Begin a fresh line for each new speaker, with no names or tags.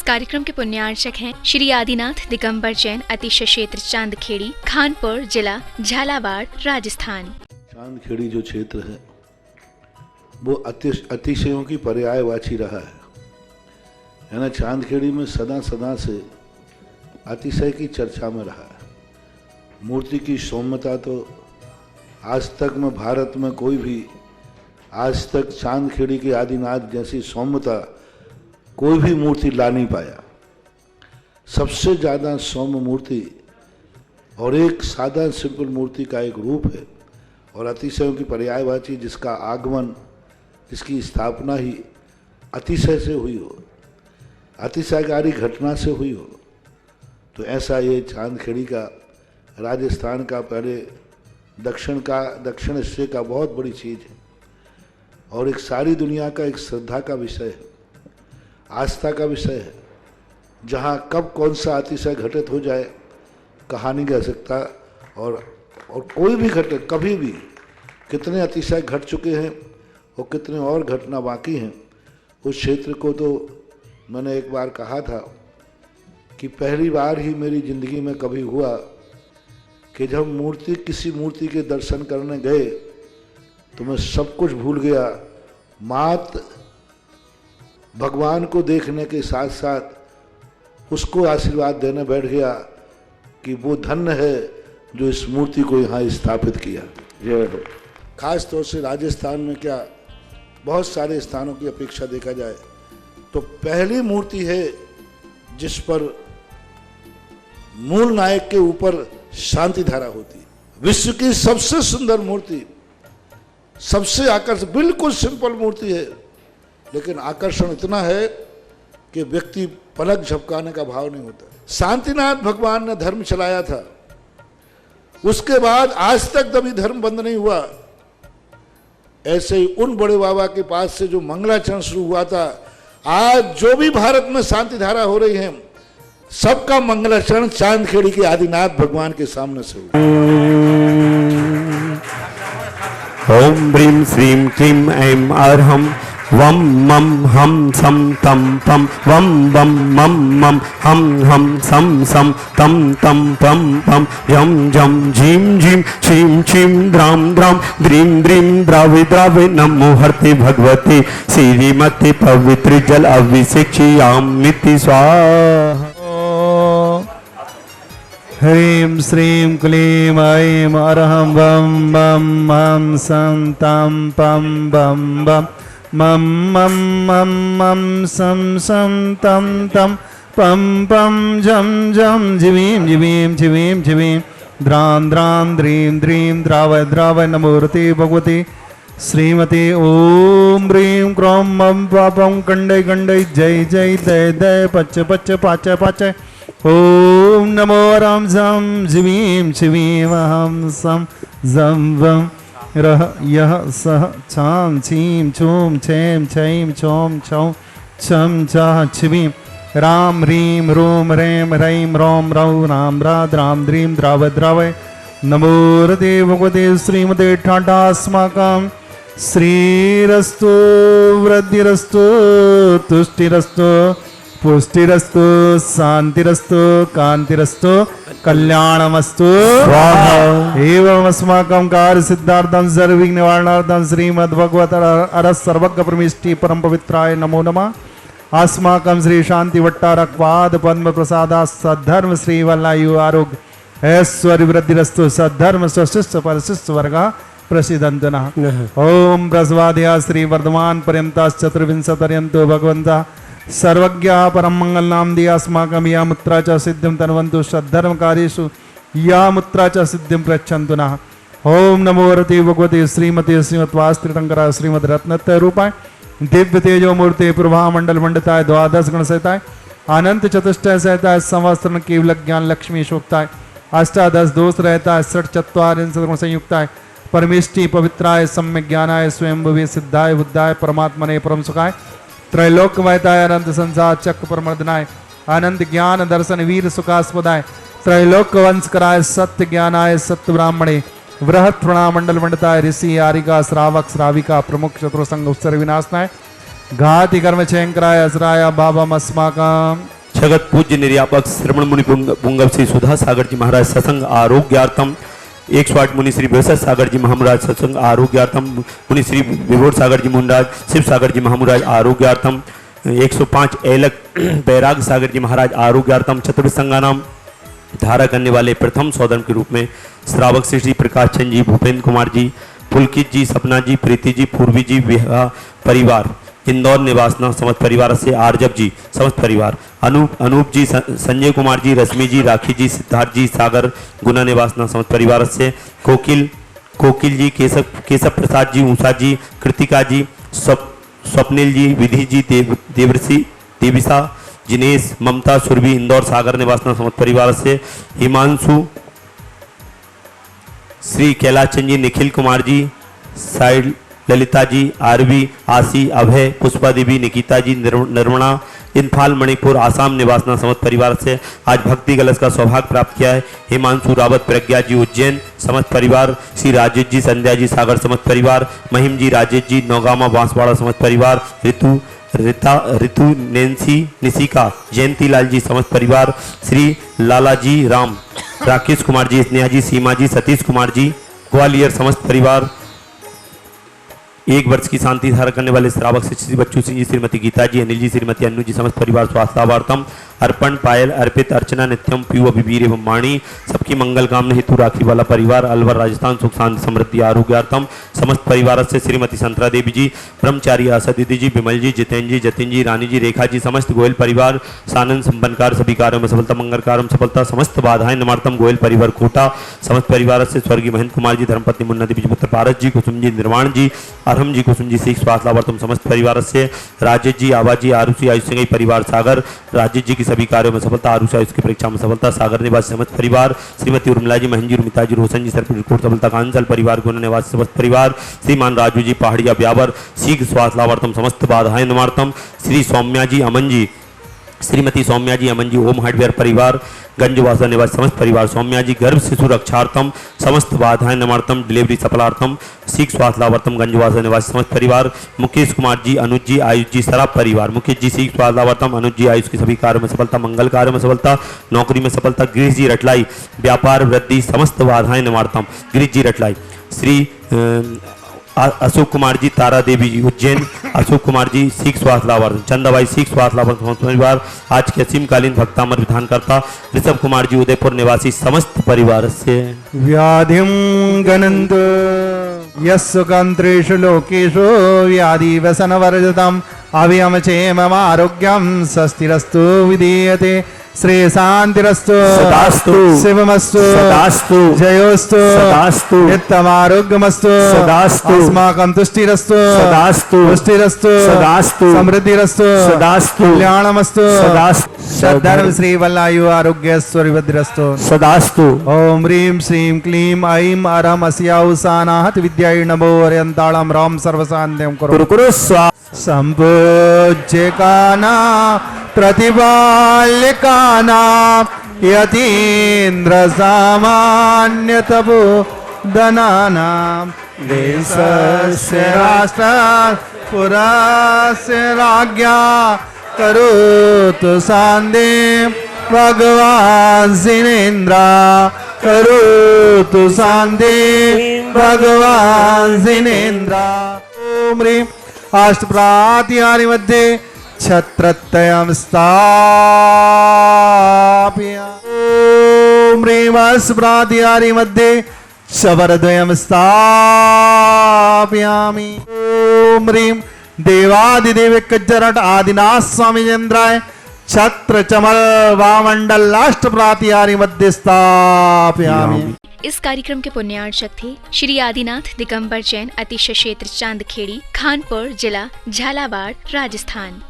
कार्यक्रम के पुण्यार्चक हैं श्री आदिनाथ दिगंबर जैन अतिशय क्षेत्र चांदखेड़ी, खानपुर जिला, झालावाड़, राजस्थान।
चांदखेड़ी जो क्षेत्र है वो अतिशयों की पर्यायवाची रहा है ना। चांदखेड़ी में सदा से अतिशय की चर्चा में रहा है। मूर्ति की सौम्यता तो आज तक में भारत में कोई भी आज तक चांदखेड़ी के आदिनाथ जैसी सौम्यता कोई भी मूर्ति ला नहीं पाया। सबसे ज़्यादा सौम्य मूर्ति और एक सादा सिंपल मूर्ति का एक रूप है और अतिशयों की पर्यायवाची जिसका आगमन, जिसकी स्थापना ही अतिशय से हुई हो, अतिशयकारी घटना से हुई हो, तो ऐसा ये चांदखेड़ी का राजस्थान का पहले दक्षिण हिस्से का बहुत बड़ी चीज़ है और एक सारी दुनिया का एक श्रद्धा का विषय है, आस्था का विषय है। जहाँ कब कौन सा अतिशय घटित हो जाए कहा नहीं जा सकता और कोई भी घटे कभी भी कितने अतिशय घट चुके हैं और कितने और घटना बाकी हैं। उस क्षेत्र को तो मैंने एक बार कहा था कि पहली बार ही मेरी ज़िंदगी में कभी हुआ कि जब किसी मूर्ति के दर्शन करने गए तो मैं सब कुछ भूल गया। मात्र भगवान को देखने के साथ साथ उसको आशीर्वाद देने बैठ गया कि वो धन्य है जो इस मूर्ति को यहाँ स्थापित किया। खास तौर से राजस्थान में क्या बहुत सारे स्थानों की अपेक्षा देखा जाए तो पहली मूर्ति है जिस पर मूल नायक के ऊपर शांति धारा होती है। विश्व की सबसे सुंदर मूर्ति, सबसे आकर्षक, बिल्कुल सिंपल मूर्ति है लेकिन आकर्षण इतना है कि व्यक्ति पलक झपकाने का भाव नहीं होता। शांतिनाथ भगवान ने धर्म चलाया था, उसके बाद आज तक कभी धर्म बंद नहीं हुआ। ऐसे ही उन बड़े बाबा के पास से जो मंगलाचरण शुरू हुआ था, आज जो भी भारत में शांति धारा हो रही है सबका मंगलाचरण चांदखेड़ी के आदिनाथ भगवान के सामने से हुआ।
ओम ब्रीम श्रीम क्लीम ऐं अर्हं वम मम हम सम तम पम वम बम मम मम हम सम सम तम तम पम पम यम जम झीम झीम छीम छीम द्राम द्राम द्रीम द्रीम द्रावे द्रावे नमो हरते भगवते श्रीमते पवित्र जल अभिषेक्ष्यामिति स्वाहा।
ह्रीं श्रीं क्लीं ऐं अर्हं वं बं मं सं तं पं बं बं मं मं मं मं सं सं तं तं पं पं झं झं झिवीं झिवीं झिवीं झिवीं द्रां द्रां द्रीं द्रीं द्रावय द्रावय नमोरते भगवते श्रीमते ओम ह्रीं क्रों मं पापं कंडै कंडै जय जय दय दय पच पच पाच पाच ओम नमो राम झं झिवीं झिवीं अहं सं झं वं रह यह सह छां छीं छूं छें छैं छौं छौं छं छः छिवीं राम ह्रीं रूं ह्रें ह्रैं रौं रौ राम राद राम द्रीं द्रावय द्रावय नमो रते भगवते श्रीमते ठाठास्माकं श्रीरस्तु वृद्धिरस्तु तुष्टिरस्तु पुष्टिरस्तु शांतिरस्तु कांतिरस्तु कल्याणमस्तु स्वाहा। एवं अस्माकं कार्य सिद्धार्थं सर्वविघ्न निवारणार्थं श्रीमद्भगवत अरस सर्वज्ञ परमेष्टि परम पवित्राय नमो नमः। अस्माकं श्री शांति वट्टारकपाद पद्म प्रसादा सद्धर्म श्री वल्लायु आरोग्य ऐश्वर्य वृद्धिरस्तु सद्धर्म स्वशिष्ट परशिष्ट वर्गा प्रसिद्धंत नः। ओम ब्रह्मवाद्या श्री वर्धमान पर्यंता चतुर्विंशपर्यंतो भगवन्तः सर्वज्ञ परम मंगल नाम दिया अस्माकं या मुत्रा च सिद्धिं तन्वन्तु सद्धर्म कार्येषु या मुत्रा च सिद्धिं प्रयच्छन्तु नः। ओम नमो रते भगवते श्रीमते श्रीमद्वास्त्रितंकरा श्रीमद रत्नत्रय रूपाय दिव्य तेजो मूर्ति प्रभा मंडल मंडिताय द्वादश गण सहिताय अनंत चतुष्टय सहिताय संवत्सरण केवल ज्ञान लक्ष्मी शोक्ताय अष्टादश दोष रहताय षट चत्वारिंशत् गुण संयुक्ताय परमेष्टि पवित्राय सम्यक ज्ञानाय स्वयंभुवे सिद्धाय बुद्धाय परमात्मने परम सुखाय त्रैलोक्यमयताय अनंत संसार चक्र परमर्दनाय अनंत ज्ञान दर्शन वीर सुखास्पदाय त्रैलोक्य वंश कराय सत्य ज्ञानाय सत्य ब्राह्मणे वृहत प्रणामंडल मंडताय ऋषि आरिका श्रावक श्राविका प्रमुख शत्रु संघ उत्सर विनाशनाय घाति कर्म चैंकराय असराय भावमस्माकम्
जगत पूज्य निर्यापक श्रवण मुनि पुंगव श्री सुधा सागर जी महाराज सत्संग आरोग्यार्थम 108 मुनि श्री व्यवसाय सागर जी महाराज सत्संग आरोग्यार्थम मुनि श्री विभोर सागर जी महाराज शिव सागर जी महाराज आरोग्यार्थम 105 एलक बैराग सागर जी महाराज आरोग्यार्थम चतुर्थ संगानाम धारा करने वाले प्रथम सौदन के रूप में श्रावक श्री प्रकाश चंद जी, भूपेंद्र कुमार जी, पुलकित जी, सपना जी, प्रीति जी, पूर्वी जी, विहा परिवार इंदौर निवासना समस्त परिवार से आरजब जी समस्त परिवार अनूप जी, संजय कुमार जी, रश्मि जी, राखी जी, सिद्धार्थ जी, सागर गुना निवासना समस्त परिवार से कोकिल जी, केशव प्रसाद जी, ऊषा जी, कृतिका जी, स्वप्निल जी, विधि जी, देविसा, जिनेश, ममता, सुरभि इंदौर सागर निवासना समस्त परिवार से हिमांशु, श्री कैलाश चंद जी, निखिल कुमार जी, साइड ललिता जी, आरवी, आशी, अभय, पुष्पा देवी, निकिता जी, निर्मणा, इम्फाल मणिपुर आसाम निवासना समस्त परिवार से आज भक्ति कलश का सौभाग्य प्राप्त किया है। हिमांशु रावत, प्रज्ञा जी, उज्जैन समस्त परिवार, श्री राजेश जी, संध्या जी, सागर समस्त परिवार, महिम जी, राजेश जी, नौगामा बांसवाड़ा समस्त परिवार, ऋतु, नैन्सी, निशिका, जयंती लाल जी समस्त परिवार, श्री लाला जी, राम, राकेश कुमार जी, स्नेहा जी, सीमा जी, सतीश कुमार जी, ग्वालियर समस्त परिवार, 1 वर्ष की शांति धारण करने वाले श्रावक श्री बच्चू सिंह जी, श्रीमती गीता जी, अनिल जी, श्रीमती अन्नू जी समस्त परिवार स्वास्थ्यावार्थम अर्पण, पायल, अर्पित, अर्चना, नित्यम, पीयू, अभिवीर एवं वाणी सबकी मंगल कामना हेतु राखी वाला परिवार अलवर राजस्थान सुख शांति समृद्धि आरोग्यार्थम समस्त परिवार से श्रीमती संतरा देवी जी, ब्रह्मचारी आशा दीदी जी, विमल जी, जितेंद्र जी, जतिन जी, रानी जी, रेखा जी, समस्त गोयल परिवार सानंद संपन्नकार सभी कार्यों में सफलता, मंगल कार्यों में सफलता, समस्त बाधाएं निवारतम गोयल परिवार कोटा समस्त परिवार से स्वर्गीय महेंद्र कुमार जी, धर्मपत्नी मुन्ना देवी जी, पुत्र पारस जी, कुसुम जी, निर्वाण जी, अरहम जी, कुसुम जी, सीख स्वास्थ्य लाभार्थम समस्त परिवार से राजेश जी, आवाज जी, आरुषि आयुष सिंह परिवार सागर, राजेश जी की सभी कार्यों में सफलता, आरुषि आयुष की परीक्षा में सफलता, सागर निवासी समस्त परिवार, श्रीमती उर्मिला जी, महंजी, रुमिता जी, रोशन जी, सर रिपोर्ट सफलता, कांचल परिवार, गुना निवासी समस्त परिवार, श्रीमान राजू जी, पहाड़िया ब्यावर सीख स्वास्थ्य लाभार्थम समस्त बाधाएं निवारतम, श्री सौम्या जी, अमन जी, श्रीमती सौम्या जी, अमन जी, ओम हार्डवेयर परिवार, गंजवासा निवासी समस्त परिवार, सौम्या जी, गर्भ शिशु रक्षार्थम समस्त बाधाएं निवारतम, डिलीवरी सफलार्थम, सीख स्वास्थ्य लाभार्थम, गंजवासा निवासी समस्त परिवार, मुकेश कुमार जी, अनुज जी, आयुष जी, सराब परिवार, मुकेश जी, सीख स्वास्थ्य लाभार्थम, अनुज जी, आयुष की सभी कार्यों में सफलता, मंगल कार्यों में सफलता, नौकरी में सफलता, गिरीश जी, रटलाई, व्यापार वृद्धि समस्त बाधाएं निवारतम, गिरीश जी, रटलाई, श्री अशोक कुमार जी, तारा देवी जी, उज्जैन, अशोक कुमार जी, सीख स्वास्थ्य लाभार्थी, चंदाबाई, सीख स्वास्थ्य लाभार्थी परिवार, आज के असीमकालीन भक्तामर विधान करता ऋषभ कुमार जी, उदयपुर निवासी समस्त परिवार से
व्याधिं गणन्तु यस्सुकन्त्रेषु लोकेषु व्याधि व्यसनवर्जितम् अभियमचेममारोग्यं स्वस्तिरस्तु विधीयते श्री शांतिरस्तु
सदास्तु
शिवमस्तु
सदास्तु
जयोस्तु
सदास्तु
नित्यमारोग्यमस्तु
सदास्तु
अस्माकं तुष्टिरस्तु
सदास्तु
पुष्टिरस्तु
सदास्तु
समृद्धिरस्तु
सदास्तु
कल्याणमस्तु
सदास्तु
सद्धर्म श्री वल्लायु आरोग्यस्वरिभद्रस्तु
सदास्तु
ओम ह्रीं श्रीं क्लीं ऐं अरहं अस्याउसानाहत विद्याय नमो हरियन्ताळं राम सर्वशान्त्यं करो
कुरु स्वा
संपूज्यकाना प्रतिपाल्यकाना यतीन्द्र सामान्य तपो धनानां देशस्य राष्ट्र पुरस्य राज्ञा करोतु शान्ति भगवान् जिनेन्द्र करोतु शान्ति भगवान् जिनेन्द्र ओम ह्रीं अष्टप्रातिहारी मध्ये छत्रत्रयं स्थाप्य ओम ह्रीं अष्टप्रातिहारी मध्ये शबरद्वयं स्थापयामि ओम ह्रीं देवादिदेव कज्जरट आदिनाथ स्वामी चंद्राय छत्र चमल वामंडल अष्टप्रातिहारी मध्य स्थापयामि।
इस कार्यक्रम के पुण्यार्चक थे श्री आदिनाथ दिगंबर जैन, अतिशय क्षेत्र चांदखेड़ी, खानपुर जिला, झालावाड़, राजस्थान।